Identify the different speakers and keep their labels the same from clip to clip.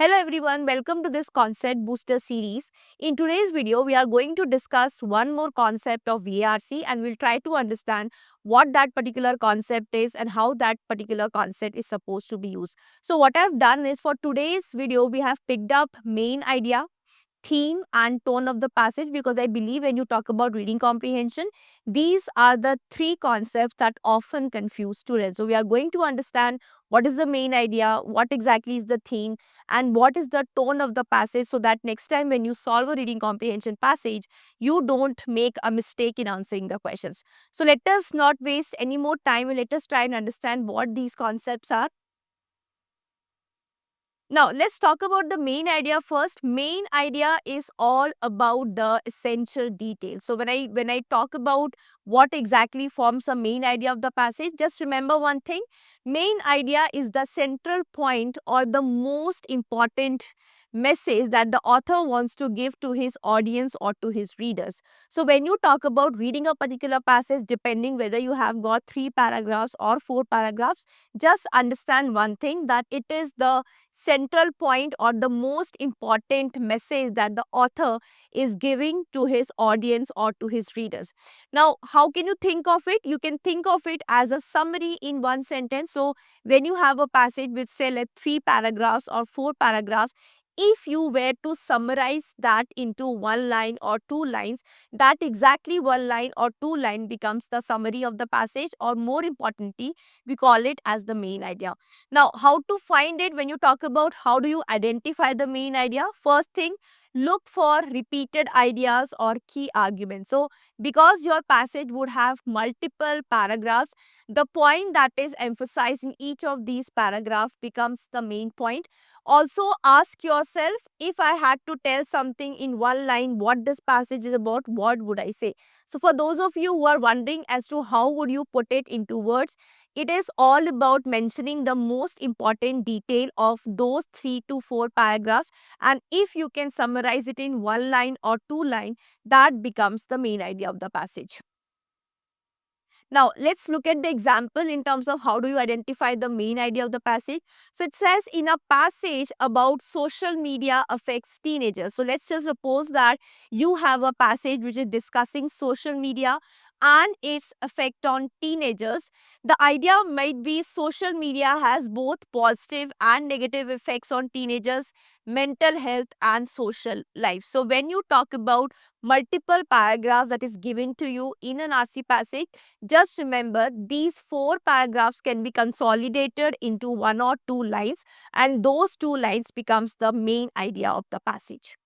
Speaker 1: Hello everyone, welcome to this concept booster series. In today's video, we are going to discuss one more concept of VARC and we'll try to understand what that particular concept is and how that particular concept is supposed to be used. So what I've done is for today's video, we have picked up main idea, theme and tone of the passage because I believe when you talk about reading comprehension, these are the three concepts that often confuse students. So we are going to understand what is the main idea, what exactly is the theme, and what is the tone of the passage so that next time when you solve a reading comprehension passage, you don't make a mistake in answering the questions. So let us not waste any more time and let us try and understand what these concepts are. Now, let's talk about the main idea first. Main idea is all about the essential details. So when I talk about what exactly forms a main idea of the passage, just remember one thing. Main idea is the central point or the most important message that the author wants to give to his audience or to his readers. So when you talk about reading a particular passage, depending whether you have got 3 paragraphs or 4 paragraphs, just understand one thing, that it is the central point or the most important message that the author is giving to his audience or to his readers. Now, how can you think of it? You can think of it as a summary in one sentence. So, when you have a passage with, say, like 3 paragraphs or 4 paragraphs, if you were to summarize that into one line or two lines, that exactly one line or two line becomes the summary of the passage, or more importantly, we call it as the main idea. Now, how to find it? When you talk about how do you identify the main idea, first thing, look for repeated ideas or key arguments. So, because your passage would have multiple paragraphs, the point that is emphasized in each of these paragraphs becomes the main point. Also, ask yourself, if I had to tell something in one line what this passage is about, what would I say? So, for those of you who are wondering as to how would you put it into words, it is all about mentioning the most important detail of those 3 to 4 paragraphs. And if you can summarize it in one line or two line, that becomes the main idea of the passage. Now, let's look at the example in terms of how do you identify the main idea of the passage. So, it says in a passage about social media affects teenagers. So, let's just suppose that you have a passage which is discussing social media and its effect on teenagers. The idea might be social media has both positive and negative effects on teenagers' mental health and social life. So, when you talk about multiple paragraphs that is given to you in an RC passage, just remember these 4 paragraphs can be consolidated into one or two lines, and those two lines becomes the main idea of the passage.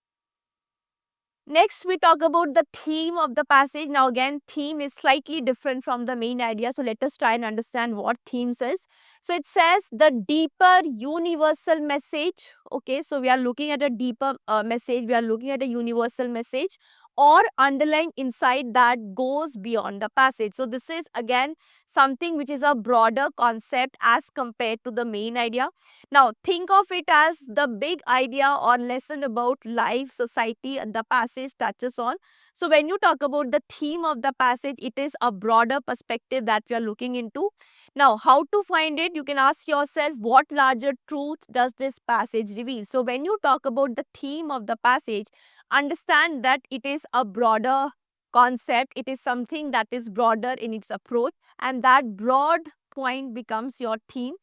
Speaker 1: Next, we talk about the theme of the passage. Now, again, theme is slightly different from the main idea. So, let us try and understand what themes is. So, it says the deeper universal message. Okay, so we are looking at a deeper message. We are looking at a universal message or underlying insight that goes beyond the passage. So, this is again something which is a broader concept as compared to the main idea. Now, think of it as the big idea or lesson about life, society, and the passage touches on. So, when you talk about the theme of the passage, it is a broader perspective that we are looking into. Now, how to find it? You can ask yourself, what larger truth does this passage reveal? So, when you talk about the theme of the passage, understand that it is a broader concept, it is something that is broader in its approach, and that broad point becomes your theme.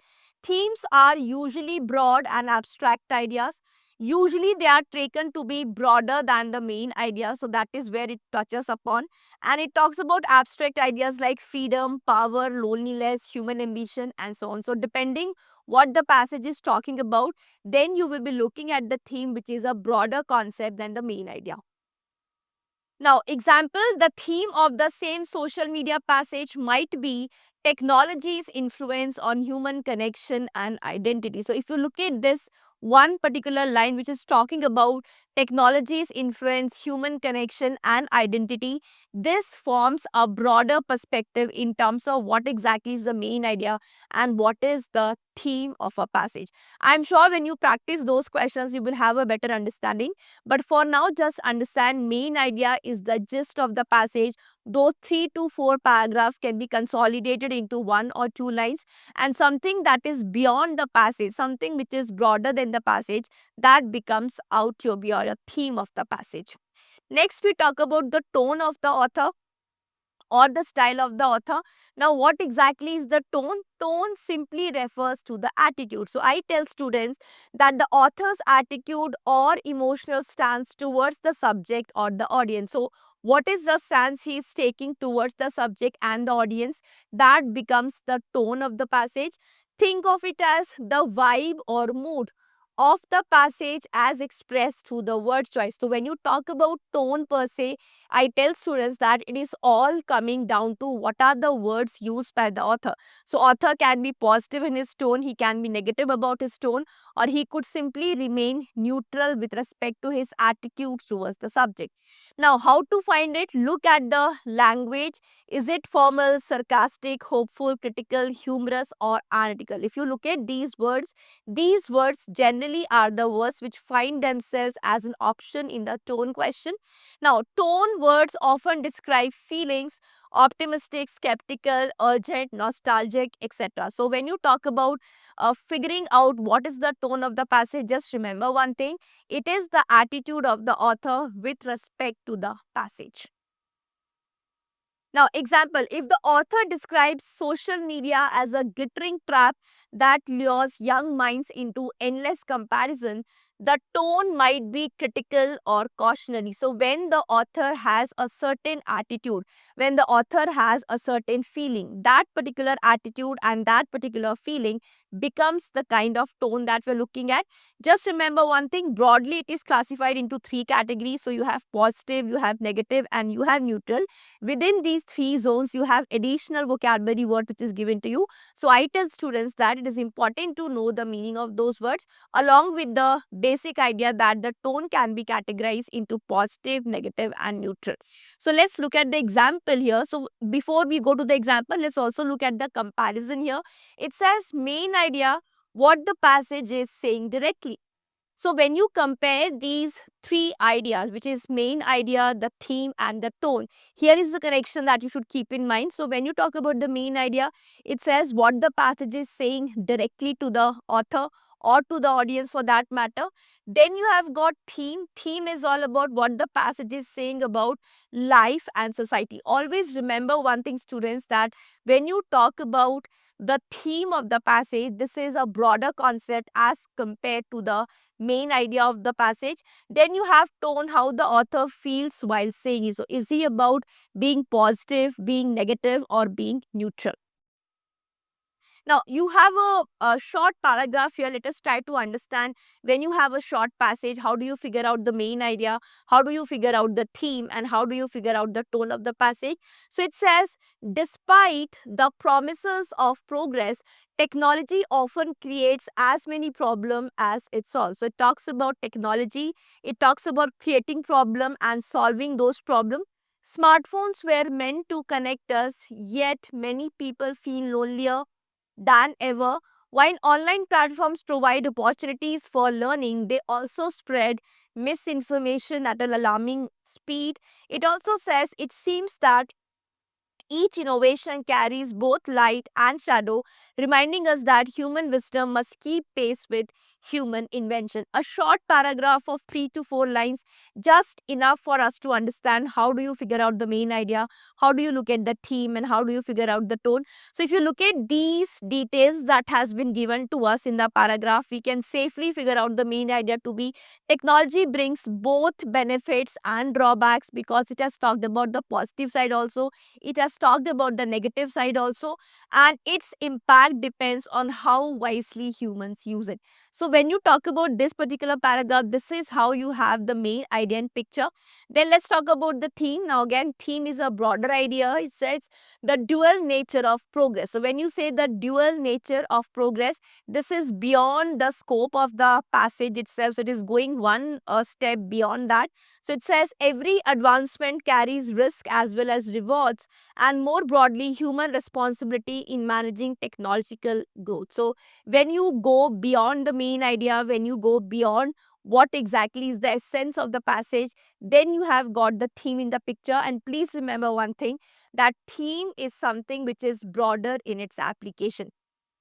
Speaker 1: Themes are usually broad and abstract ideas. Usually, they are taken to be broader than the main idea. So, that is where it touches upon. And it talks about abstract ideas like freedom, power, loneliness, human ambition, and so on. So, depending what the passage is talking about, then you will be looking at the theme, which is a broader concept than the main idea. Now, example, the theme of the same social media passage might be technology's influence on human connection and identity. So, if you look at this one particular line which is talking about technology's influence, human connection and identity, this forms a broader perspective in terms of what exactly is the main idea and what is the theme of a passage. I'm sure when you practice those questions, you will have a better understanding. But for now, just understand main idea is the gist of the passage. those 3 to 4 paragraphs can be consolidated into 1 or 2 lines, and something that is beyond the passage, something which is broader than the passage, that becomes autobiography or a theme of the passage. Next, we talk about the tone of the author or the style of the author. Now, what exactly is the tone? Tone simply refers to the attitude. So, I tell students that the author's attitude or emotional stance towards the subject or the audience. So, what is the stance he is taking towards the subject and the audience? That becomes the tone of the passage. Think of it as the vibe or mood of the passage as expressed through the word choice. So, when you talk about tone per se, I tell students that it is all coming down to what are the words used by the author. So author can be positive in his tone, he can be negative about his tone, or he could simply remain neutral with respect to his attitude towards the subject. Now, how to find it? Look at the language. Is it formal, sarcastic, hopeful, critical, humorous, or analytical? If you look at these words generally are the words which find themselves as an option in the tone question. Now, tone words often describe feelings: optimistic, skeptical, urgent, nostalgic, etc. So, when you talk about figuring out what is the tone of the passage, just remember one thing: it is the attitude of the author with respect to the passage. Now, example, if the author describes social media as a glittering trap that lures young minds into endless comparison, the tone might be critical or cautionary. So, when the author has a certain attitude, when the author has a certain feeling, that particular attitude and that particular feeling becomes the kind of tone that we're looking at. Just remember one thing: broadly, it is classified into 3 categories. So, you have positive, you have negative, and you have neutral. Within these 3 zones, you have additional vocabulary word which is given to you. So I tell students that it is important to know the meaning of those words along with the basic idea that the tone can be categorized into positive, negative, and neutral. So let's look at the example here. So before we go to the example, let's also look at the comparison here. It says main idea, what the passage is saying directly. So when you compare these 3 ideas, which is main idea, the theme, and the tone, here is the correction that you should keep in mind. So when you talk about the main idea, it says what the passage is saying directly to the author or to the audience for that matter. Then you have got theme. Theme is all about what the passage is saying about life and society. Always remember one thing, students, that when you talk about the theme of the passage, this is a broader concept as compared to the main idea of the passage. Then you have tone, how the author feels while saying it. So, is he about being positive, being negative, or being neutral? Now, you have a short paragraph here. Let us try to understand when you have a short passage, how do you figure out the main idea? How do you figure out the theme? And how do you figure out the tone of the passage? So, it says, despite the promises of progress, technology often creates as many problems as it solves. So, it talks about technology, it talks about creating problem and solving those problems. Smartphones were meant to connect us, yet many people feel lonelier than ever. While online platforms provide opportunities for learning, they also spread misinformation at an alarming speed. It also says it seems that each innovation carries both light and shadow, reminding us that human wisdom must keep pace with human invention. A short paragraph of 3 to 4 lines, just enough for us to understand how do you figure out the main idea, how do you look at the theme, and how do you figure out the tone. So if you look at these details that has been given to us in the paragraph, we can safely figure out the main idea to be technology brings both benefits and drawbacks, because it has talked about the positive side also, it has talked about the negative side also, and its impact depends on how wisely humans use it. So when you talk about this particular paragraph, this is how you have the main idea and picture. Then let's talk about the theme. Now again, theme is a broader idea. It says the dual nature of progress. So when you say the dual nature of progress, this is beyond the scope of the passage itself. So it is going one step beyond that. So it says every advancement carries risk as well as rewards, and more broadly, human responsibility in managing technological growth. So when you go beyond the main idea, when you go beyond what exactly is the essence of the passage. Then you have got the theme in the picture. And please remember one thing, that theme is something which is broader in its application.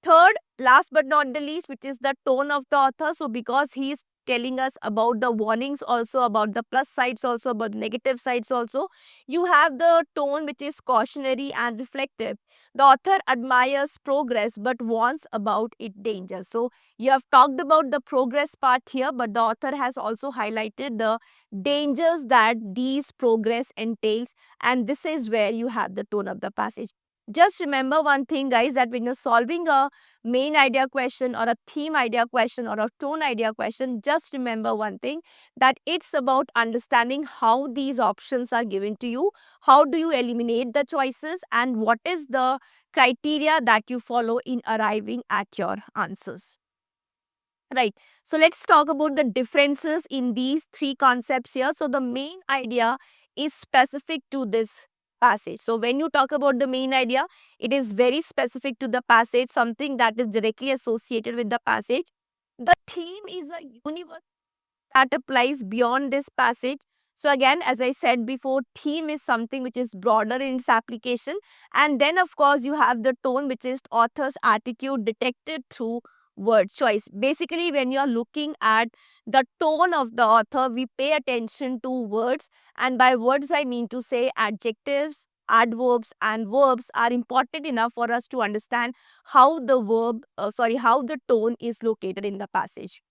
Speaker 1: Third, last but not the least, which is the tone of the author. So, because he is telling us about the warnings, also about the plus sides, also about the negative sides, also, you have the tone which is cautionary and reflective. The author admires progress but warns about its dangers. So, you have talked about the progress part here, but the author has also highlighted the dangers that these progress entails, and this is where you have the tone of the passage. Just remember one thing, guys, that when you're solving a main idea question or a theme idea question or a tone idea question, just remember one thing, that it's about understanding how these options are given to you, how do you eliminate the choices, and what is the criteria that you follow in arriving at your answers. Right. So let's talk about the differences in these three concepts here. So the main idea is specific to this passage. So when you talk about the main idea, it is very specific to the passage, something that is directly associated with the passage. The theme is a universal that applies beyond this passage. So again, as I said before, theme is something which is broader in its application. And then of course you have the tone, which is author's attitude detected through word choice. Basically, when you are looking at the tone of the author, we pay attention to words. And by words, I mean to say adjectives, adverbs and verbs are important enough for us to understand how the how the tone is located in the passage.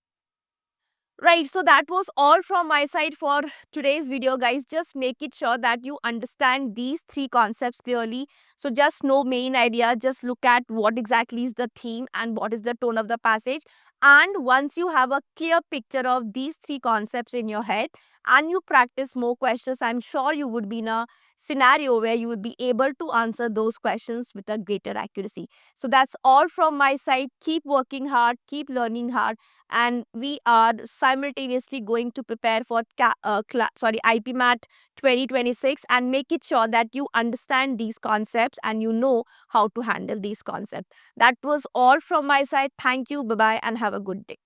Speaker 1: Right, so that was all from my side for today's video, guys. Just make it sure that you understand these three concepts clearly. So just know main idea, just look at what exactly is the theme and what is the tone of the passage. And once you have a clear picture of these three concepts in your head and you practice more questions, I'm sure you would be in a scenario where you would be able to answer those questions with a greater accuracy. So that's all from my side. Keep working hard, keep learning hard, and we are simultaneously going to prepare for IPMAT 2026 and make it sure that you understand these concepts and you know how to handle these concepts. That was all from my side. Thank you. Bye bye and have a good day.